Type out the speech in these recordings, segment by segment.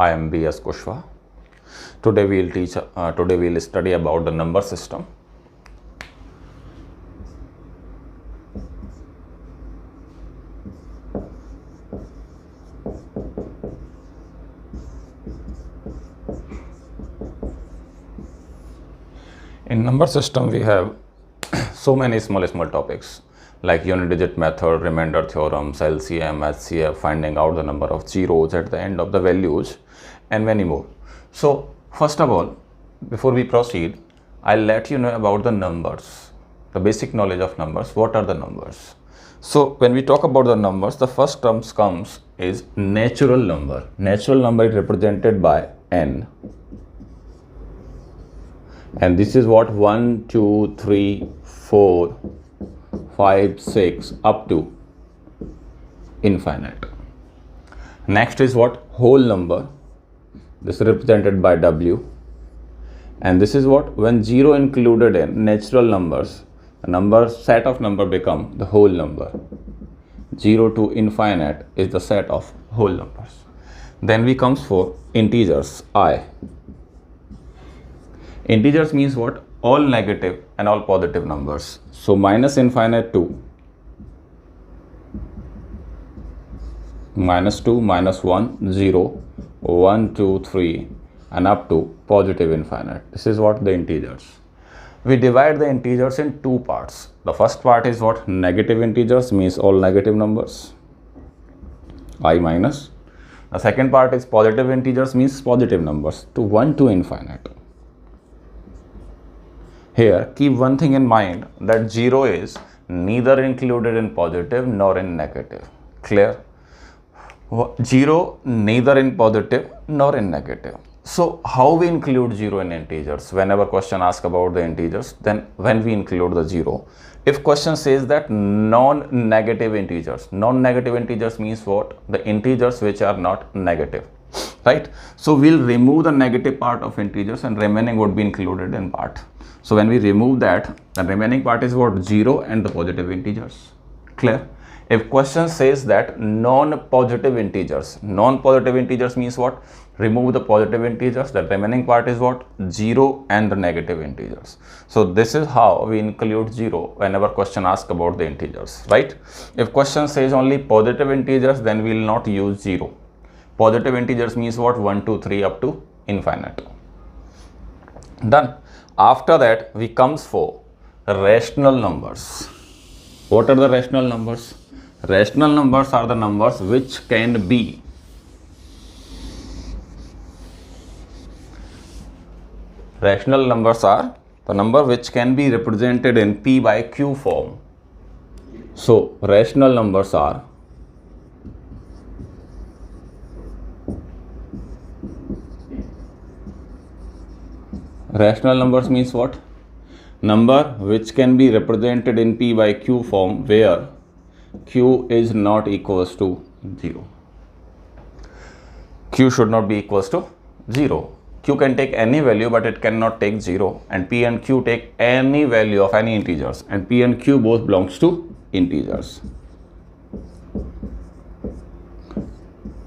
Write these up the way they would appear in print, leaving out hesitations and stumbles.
I am B.S. Kushwa. Today we will study about the number system. In number system we have so many small topics like unit digit method, remainder theorems, LCM, HCF, finding out the number of zeros at the end of the values, and many more. So first of all, before we proceed, I'll let you know about the numbers, the basic knowledge of numbers. What are the numbers? So when we talk about the numbers, the first term comes is natural number. Natural number is represented by n. And this is what 1, 2, 3, 4, 5, 6 up to infinite. Next is what? Whole number. This is represented by W. And this is what? When 0 included in natural numbers, the set of number become the whole number. 0 to infinite is the set of whole numbers. Then we comes for integers, I. Integers means what? All negative and all positive numbers. So minus infinite to -2, -1, 0, 1, 2, 3 and up to positive infinite. This is what the integers. We divide the integers in two parts. The first part is what? Negative integers means all negative numbers, I minus. The second part is positive integers means positive numbers to 1 to infinite. Here, keep one thing in mind that 0 is neither included in positive nor in negative. Clear? 0 neither in positive nor in negative. So, how we include 0 in integers? Whenever question asks about the integers, then when we include the 0. If question says that non-negative integers means what? The integers which are not negative. Right? So, we'll remove the negative part of integers and remaining would be included in part. So when we remove that, the remaining part is what? 0 and the positive integers. Clear? If question says that non-positive integers means what? Remove the positive integers. The remaining part is what? 0 and the negative integers. So this is how we include 0 whenever question asks about the integers, right? If question says only positive integers, then we will not use 0. Positive integers means what? 1, 2, 3 up to infinite. Done. After that, we comes for rational numbers. What are the rational numbers? Rational numbers are the numbers which can be represented in P by Q form. So, rational numbers are rational numbers means what? Number which can be represented in P by Q form where Q is not equals to 0. Q should not be equals to 0. Q can take any value but it cannot take 0, and P and Q take any value of any integers, and P and Q both belongs to integers.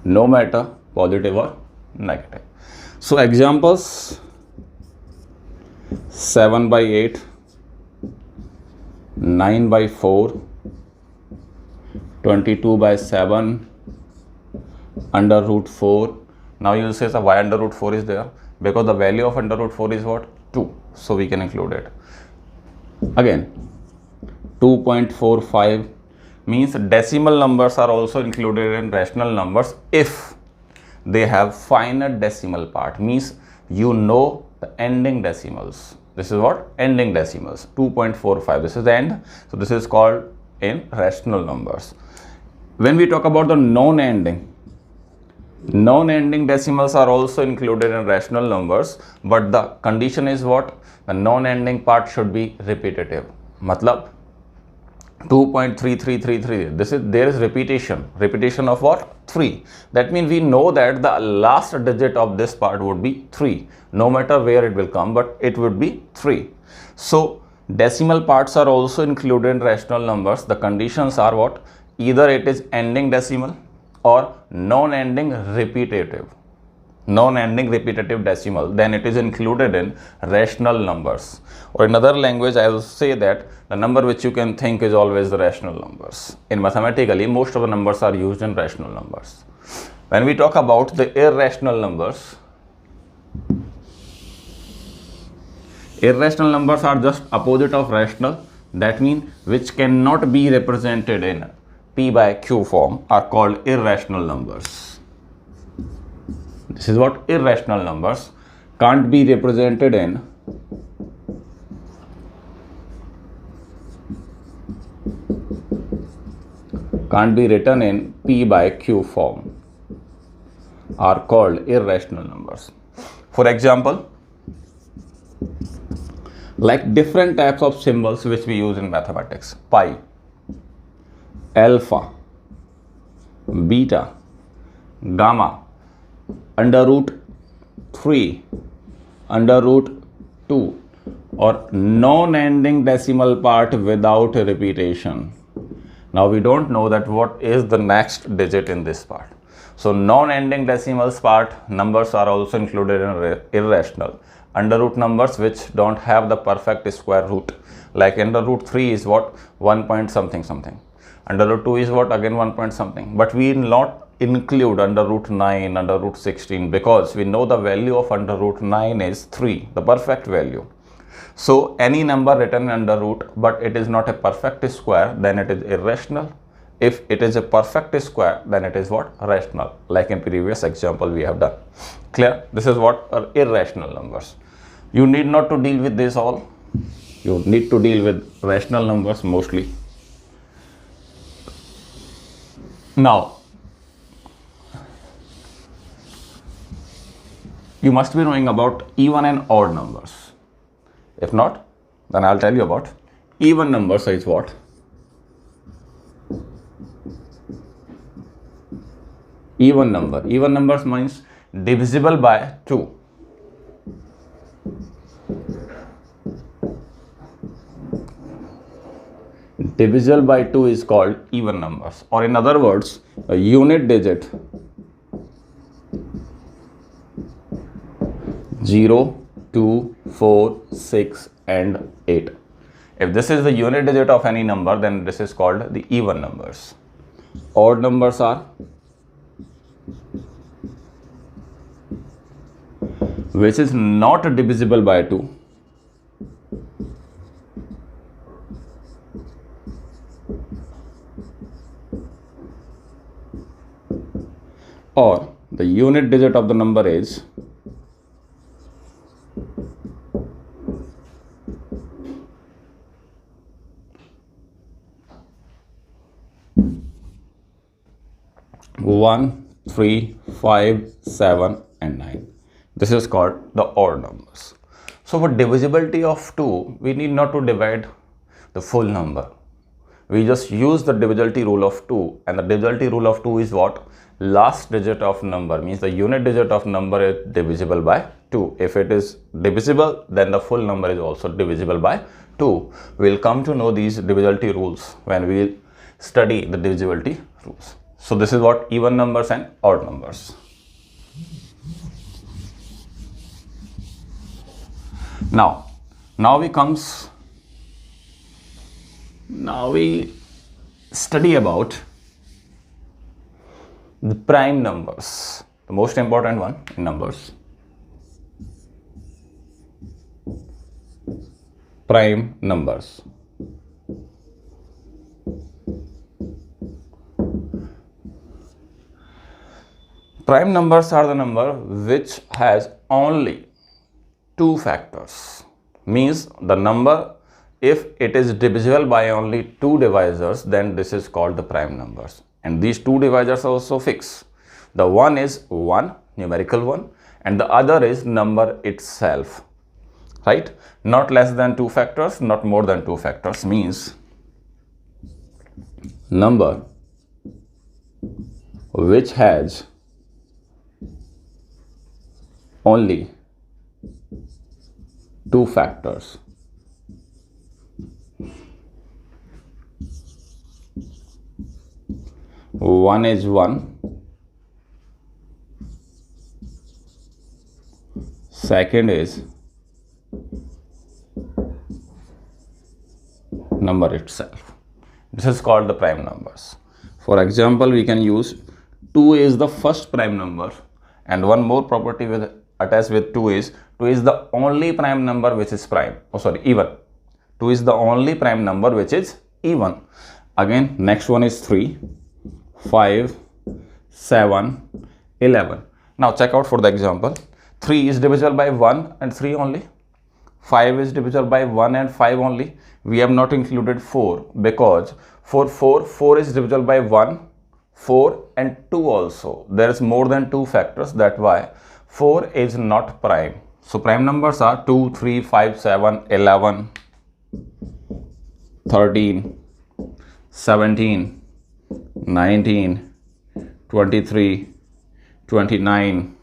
No matter positive or negative. So examples: 7 by 8, 9 by 4, 22 by 7, under root 4. Now you will say, so why under root 4 is there? Because the value of under root 4 is what? 2. So we can include it. Again, 2.45 means decimal numbers are also included in rational numbers if they have finite decimal part. Means you know the ending decimals. This is what? Ending decimals. 2.45. This is the end. So this is called in rational numbers. When we talk about the non-ending decimals are also included in rational numbers, but the condition is what? The non-ending part should be repetitive. Matlab 2.3333. There is repetition of what? 3. That means we know that the last digit of this part would be 3. No matter where it will come, but it would be 3. So decimal parts are also included in rational numbers. The conditions are what? Either it is ending decimal or non-ending repetitive. non-ending repetitive decimal, then it is included in rational numbers. Or in other language, I will say that the number which you can think is always the rational numbers. In mathematically, most of the numbers are used in rational numbers. When we talk about the irrational numbers are just opposite of rational. That means which cannot be represented in P by Q form are called irrational numbers. This is what irrational numbers can't be represented in can't be written in P by Q form are called irrational numbers. For example, like different types of symbols which we use in mathematics: pi, alpha, beta, gamma, under root 3, under root 2, or non-ending decimal part without repetition. Now we don't know that what is the next digit in this part. So non-ending decimals part numbers are also included in irrational. Under root numbers which don't have the perfect square root, like under root 3 is what, 1 point something something. Under root 2 is what, again 1 point something. But we will not include under root 9, under root 16, because we know the value of under root 9 is 3, the perfect value. So any number written under root but it is not a perfect square, then it is irrational. If it is a perfect square, then it is what, rational, like in previous example we have done. Clear? This is what are irrational numbers. You need not to deal with this all. You need to deal with rational numbers mostly. Now, you must be knowing about even and odd numbers. If not, then I'll tell you about even numbers is what? Even number. Even numbers means divisible by 2. Divisible by 2 is called even numbers, or in other words, a unit digit 0, 2, 4, 6 and 8. If this is the unit digit of any number, then this is called the even numbers. Odd numbers are which is not divisible by 2, or the unit digit of the number is one, 3, 5, 7 and 9. This is called the odd numbers. So for divisibility of 2, we need not to divide the full number. We just use the divisibility rule of 2, and the divisibility rule of 2 is what? Last digit of number, means the unit digit of number is divisible by 2. If it is divisible, then the full number is also divisible by 2. We will come to know these divisibility rules when we study the divisibility rules. So this is what even numbers and odd numbers. Now we study about the prime numbers, the most important one in numbers. Prime numbers. Prime numbers are the number which has only 2 factors. Means the number, if it is divisible by only 2 divisors, then this is called the prime numbers. And these 2 divisors are also fixed. The one is 1, numerical 1, and the other is number itself. Right? Not less than 2 factors, not more than 2 factors, means number which has only 2 factors. One is 1 second is number itself. This is called the prime numbers. For example, we can use 2 is the first prime number, and one more property with attached with 2 is the only prime number which is prime, even. 2 is the only prime number which is even. Again, next one is 3, 5, 7, 11. Now check out for the example. 3 is divisible by 1 and 3 only. 5 is divisible by 1 and 5 only. We have not included 4 because for 4 is divisible by 1, 4 and 2 also. There is more than 2 factors, that why 4 is not prime. So prime numbers are 2, 3, 5, 7, 11, 13, 17, 19, 23, 29,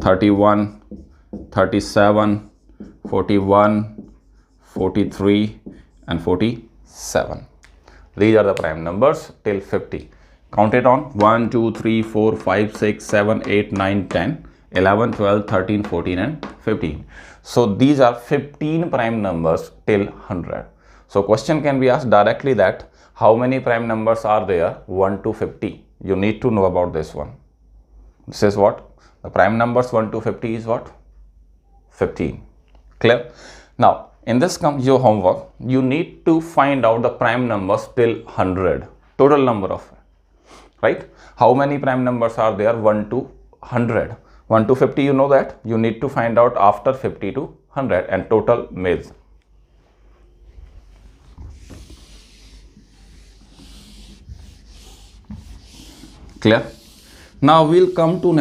31, 37, 41, 43 and 47. These are the prime numbers till 50. Count it on 1, 2, 3, 4, 5, 6, 7, 8, 9, 10, 11, 12, 13, 14 and 15. So these are 15 prime numbers till 100. So question can be asked directly that how many prime numbers are there 1 to 50? You need to know about this one. This is what? The prime numbers 1 to 50 is what? 15. Clear? Now, in this comes your homework. You need to find out the prime numbers till 100. Total number of, right? How many prime numbers are there 1 to 100? 1 to 50, you know that. You need to find out after 50 to 100 and total maze. Clear? Now we'll come to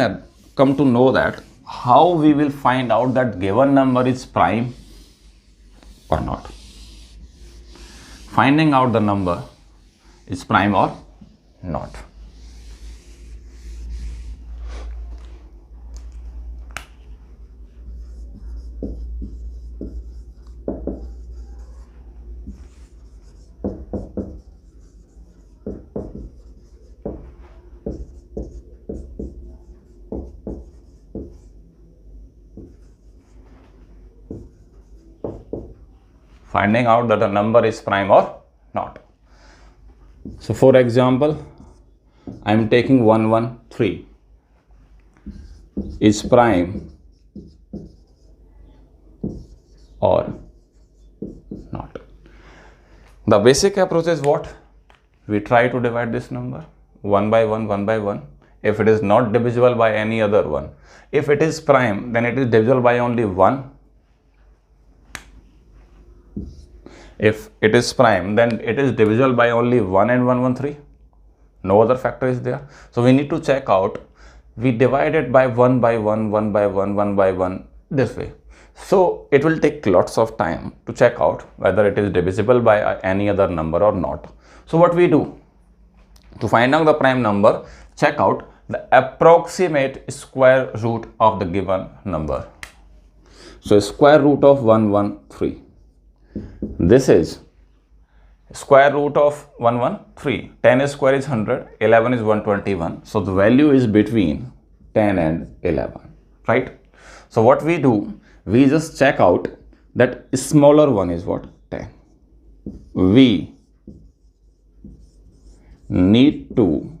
know that how we will find out that given number is prime or not. Finding out the number is prime or not. Finding out that a number is prime or not. So for example, I am taking 113 is prime or not. The basic approach is what? We try to divide this number 1 by 1, 1 by 1. If it is not divisible by any other one, if it is prime, then it is divisible by only 1. If it is prime, then it is divisible by only 1 and 113. No other factor is there. So we need to check out. We divide it by 1 by 1, 1 by 1, 1 by 1 this way. So it will take lots of time to check out whether it is divisible by any other number or not. So what we do? To find out the prime number, check out the approximate square root of the given number. So square root of 113. This is square root of 113. 10 square is 100, 11 is 121. So the value is between 10 and 11, right? So what we do, we just check out that smaller one is what? 10. We need to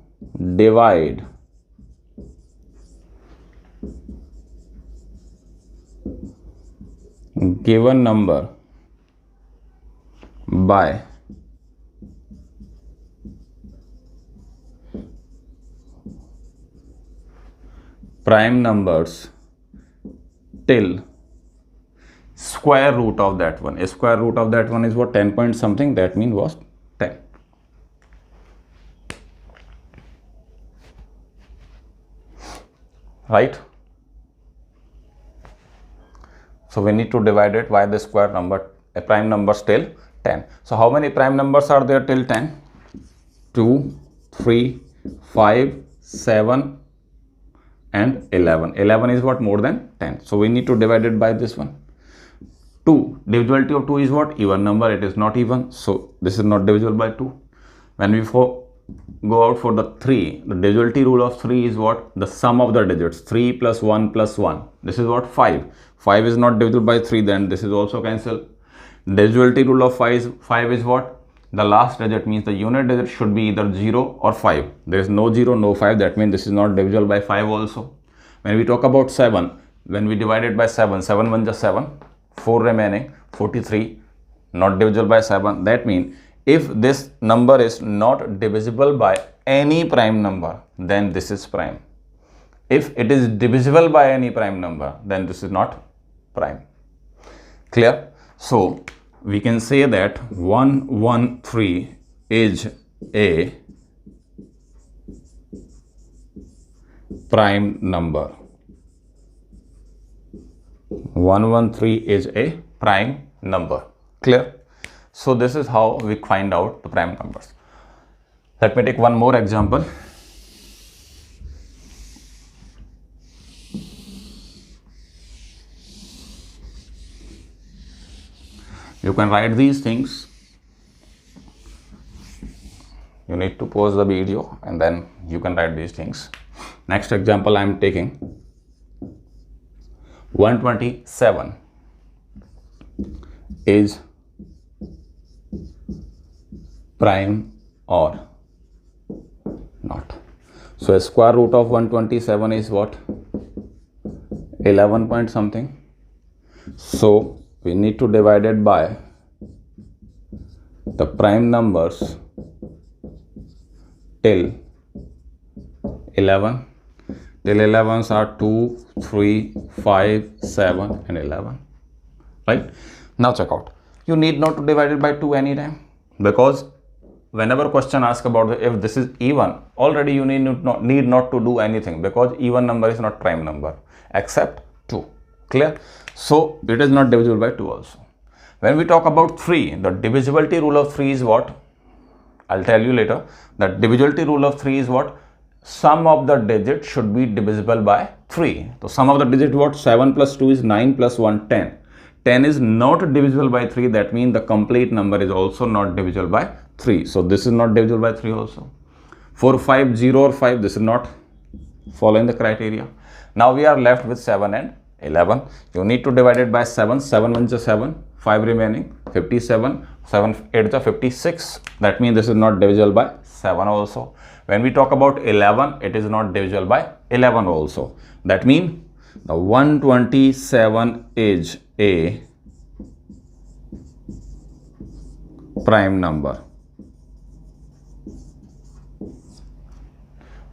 divide given number by prime numbers till square root of that one. A square root of that one is what? 10 point something. That means was 10. Right? So we need to divide it by the square number, a prime number till 10. So how many prime numbers are there till 10? 2, 3, 5, 7 and 11. 11 is what? More than 10. So we need to divide it by this one. 2. Divisibility of 2 is what? Even number. It is not even. So this is not divisible by 2. When we go out for the 3. The divisibility rule of 3 is what? The sum of the digits. 3 plus 1 plus 1. This is what? 5. 5 is not divisible by 3, then this is also cancelled. Divisibility rule of 5 is what? The last digit, means the unit digit should be either 0 or 5. There is no 0, no 5. That means this is not divisible by 5 also. When we talk about 7, when we divide it by 7, 7 1 just 7. 4 remaining, 43. Not divisible by 7. That means if this number is not divisible by any prime number, then this is prime. If it is divisible by any prime number, then this is not prime. Clear? So we can say that 113 is a prime number. 113 is a prime number. Clear? So this is how we find out the prime numbers. Let me take one more example. You can write these things. You need to pause the video and then you can write these things. Next example I am taking 127 is prime or not. So a square root of 127 is what? 11 point something. So we need to divide it by the prime numbers till 11. Till 11s are 2, 3, 5, 7 and 11. Right? Now check out. You need not to divide it by 2 anytime, because whenever question asks about if this is even, already you need not to do anything, because even number is not prime number except 2. Clear? So it is not divisible by 2 also. When we talk about 3, the divisibility rule of 3 is what? I'll tell you later. The divisibility rule of 3 is what? Sum of the digits should be divisible by 3. So sum of the digit what? 7 plus 2 is 9 plus 1 10. 10 is not divisible by 3. That means the complete number is also not divisible by 3. So this is not divisible by 3 also. 4, 5, 0 or 5, this is not following the criteria. Now we are left with 7 and 11. You need to divide it by 7. 7 1 is 7. 5 remaining, 57. 7 8 is 56. That means this is not divisible by 7 also. When we talk about 11, it is not divisible by 11 also. That means the 127 is a prime number.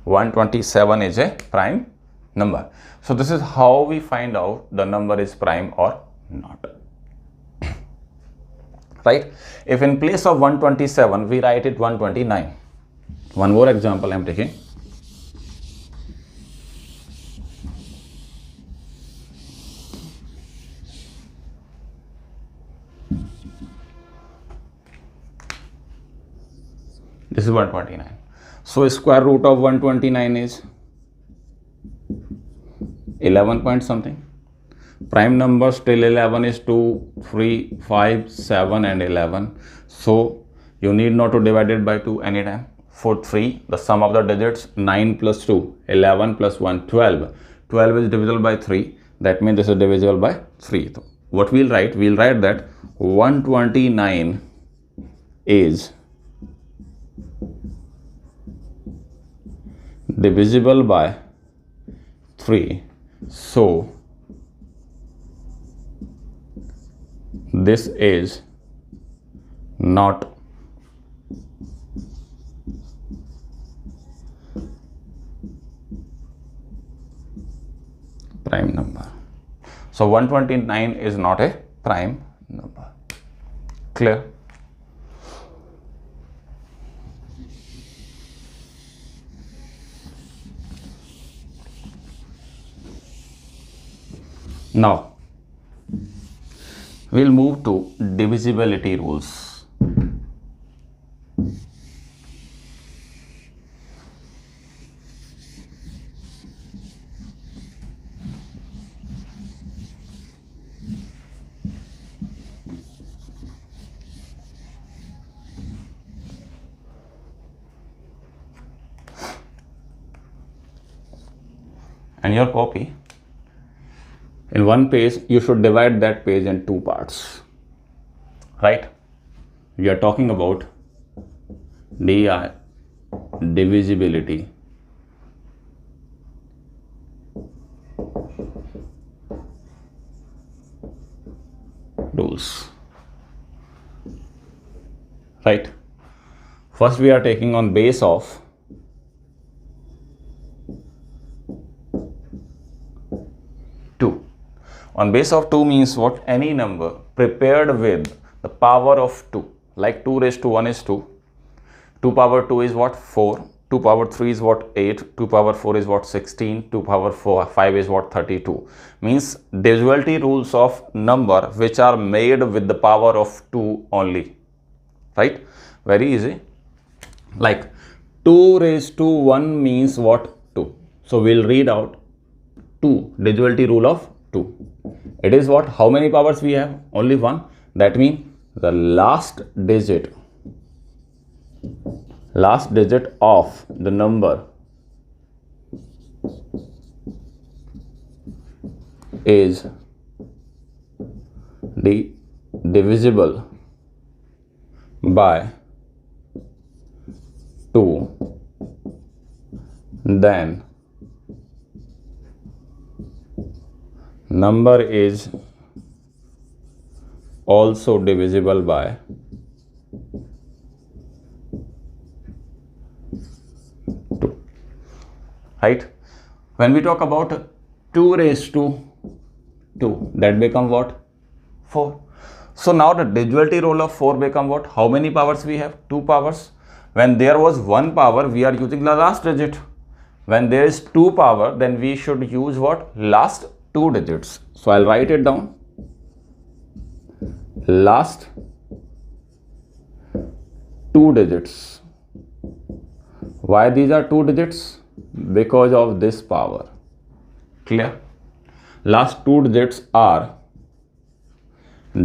127 is a prime number. So this is how we find out the number is prime or not. Right? If in place of 127 we write it 129. One more example I am taking. This is 129. So square root of 129 is 11 point something. Prime numbers till 11 is 2, 3, 5, 7 and 11. So you need not to divide it by 2 anytime. For 3, the sum of the digits 9 plus 2, 11 plus 1, 12. 12 is divisible by 3. That means this is divisible by 3. So what we'll write? We'll write that 129 is divisible by 3. So this is not prime number. So 129 is not a prime number. Clear? Now we'll move to divisibility rules. your copy, in one page, you should divide that page in two parts, right? We are talking about DI, divisibility. Rules, right? First, we are taking on base of 2. On base of 2 means what? Any number prepared with the power of 2. Like 2 raised to 1 is 2. 2 power 2 is what? 4. 2 power 3 is what? 8. 2 power 4 is what? 16. 2 power 5 is what? 32. Means divisibility rules of number which are made with the power of 2 only. Right? Very easy. Like 2 raised to 1 means what? 2. So we'll read out 2, divisibility rule of 2. It is what? How many powers we have? Only 1. That means the last digit of the number is divisible by 2, then number is also divisible by 2. Right? When we talk about 2 raised to 2, that become what? 4. So now the divisibility rule of 4 become what? How many powers we have? 2 powers. When there was 1 power, we are using the last digit. When there is 2 power, then we should use what? Last 2 digits. So I'll write it down. Last 2 digits. Why these are 2 digits? Because of this power. Clear? Last 2 digits are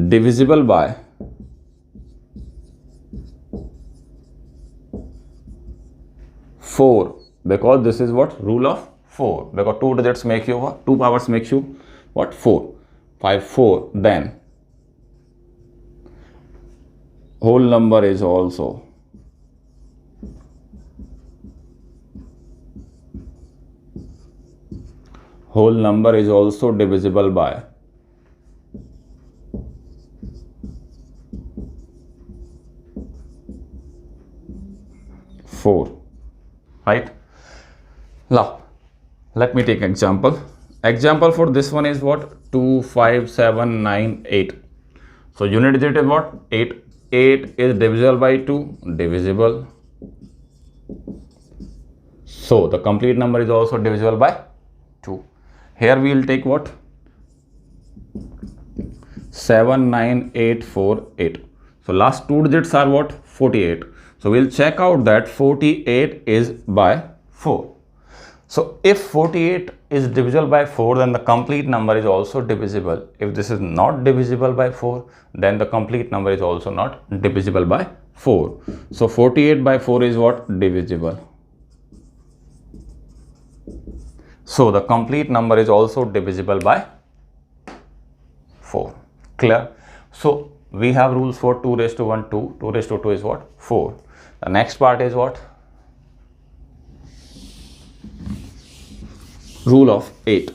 divisible by 4, because this is what? Rule of 4. Because 2 digits make you what? 2 powers makes you what? 4. 5, 4. Then whole number is also divisible by 4. Right? Now, let me take example. Example for this one is what? 2, 5, 7, 9, 8. So unit digit is what? 8. 8 is divisible by 2. Divisible. So the complete number is also divisible by 2. Here we will take what? 7, 9, 8, 4, 8. So last 2 digits are what? 48. So we'll check out that 48 is by 4. So if 48 is divisible by 4, then the complete number is also divisible. If this is not divisible by 4, then the complete number is also not divisible by 4. So 48 by 4 is what? Divisible. So the complete number is also divisible by 4. Clear? So we have rules for 2 raised to 1, 2. 2 raised to 2 is what? 4. The next part is what? Rule of 8.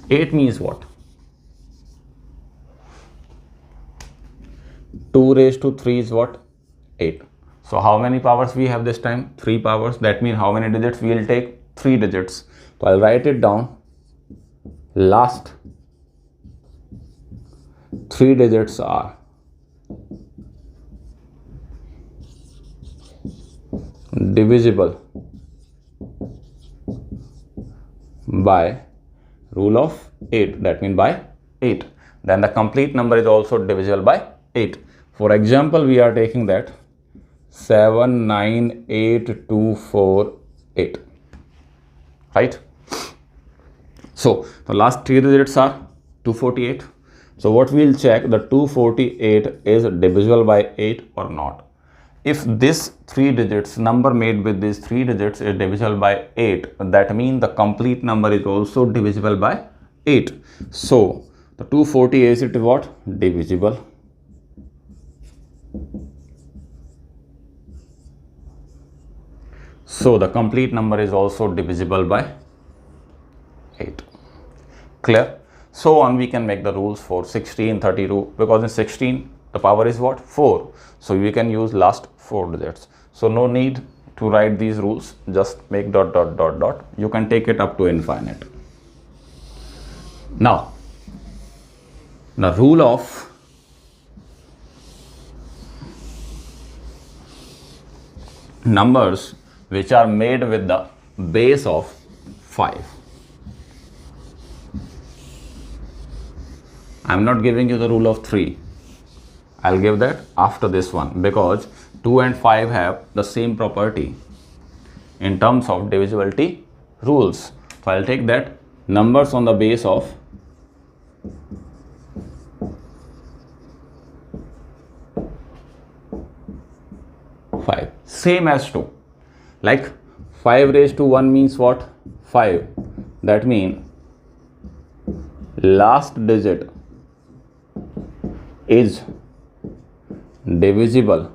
8 means what? 2 raised to 3 is what? 8. So how many powers we have this time? 3 powers. That means how many digits we will take? 3 digits. So I'll write it down. Last 3 digits are divisible by rule of 8. That means by 8. Then the complete number is also divisible by 8. For example, we are taking that 7, 9, 8, 2, 4, 8. Right? So the last 3 digits are 248. So what we'll check, the 248 is divisible by 8 or not. if this 3 digits number made with these 3 digits is divisible by 8, that means the complete number is also divisible by 8. So the 240 is it what? Divisible. So the complete number is also divisible by 8. Clear? So on we can make the rules for 16, 32, because in 16 the power is what? 4. So we can use last 4 digits. So no need to write these rules, just make dot dot dot dot. You can take it up to infinite. Now the rule of numbers which are made with the base of 5. I am not giving you the rule of 3. I'll give that after this one, because 2 and 5 have the same property in terms of divisibility rules. So I'll take that numbers on the base of 5, same as 2. Like 5 raised to 1 means what? 5. That means last digit is divisible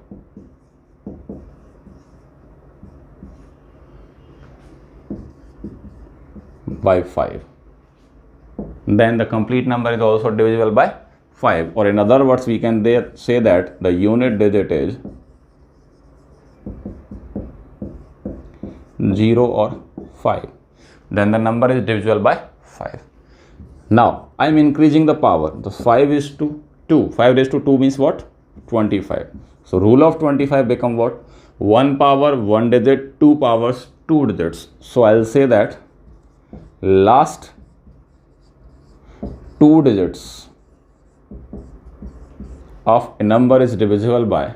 by 5. Then the complete number is also divisible by 5, or in other words we can there say that the unit digit is 0 or 5. Then the number is divisible by 5. Now I am increasing the power. The 5 is to 2. 5 raised to 2 means what? 25. So rule of 25 become what? 1 power 1 digit, 2 powers 2 digits. So I'll say that last 2 digits of a number is divisible by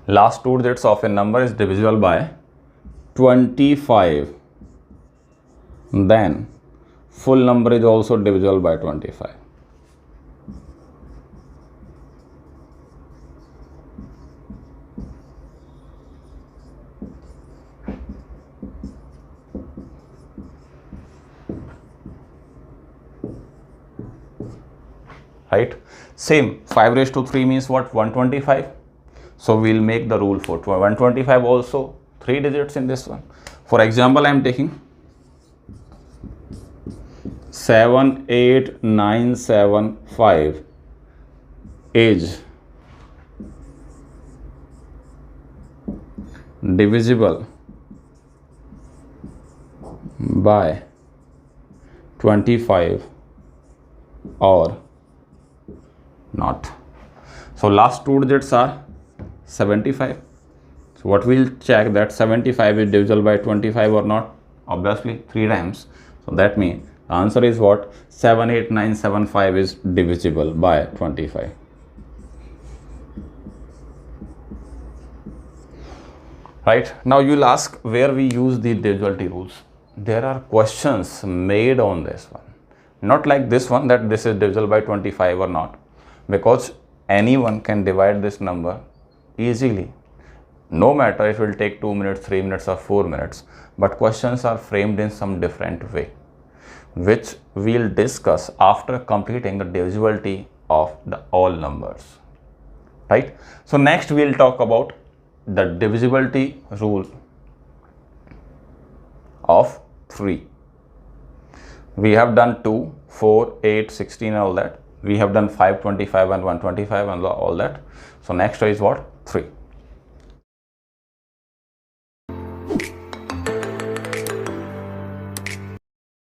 last 2 digits of a number is divisible by 25. Then full number is also divisible by 25. Right? Same, 5 raised to 3 means what? 125. So we'll make the rule for 125 also 3 digits in this one. For example, I am taking 78975 is divisible by 25 or not. So last 2 digits are 75. So what we'll check that 75 is divisible by 25 or not? Obviously 3 times. So that means the answer is what? 78975 is divisible by 25. Right? Now you'll ask where we use the divisibility rules. There are questions made on this one. Not like this one, that this is divisible by 25 or not, because anyone can divide this number easily, no matter if it will take 2 minutes, 3 minutes or 4 minutes. But questions are framed in some different way, which we'll discuss after completing the divisibility of the all numbers. Right? So next we'll talk about the divisibility rule of 3. We have done 2, 4, 8, 16 and all that. We have done 5, 25 and 125 and all that. So next is what? 3.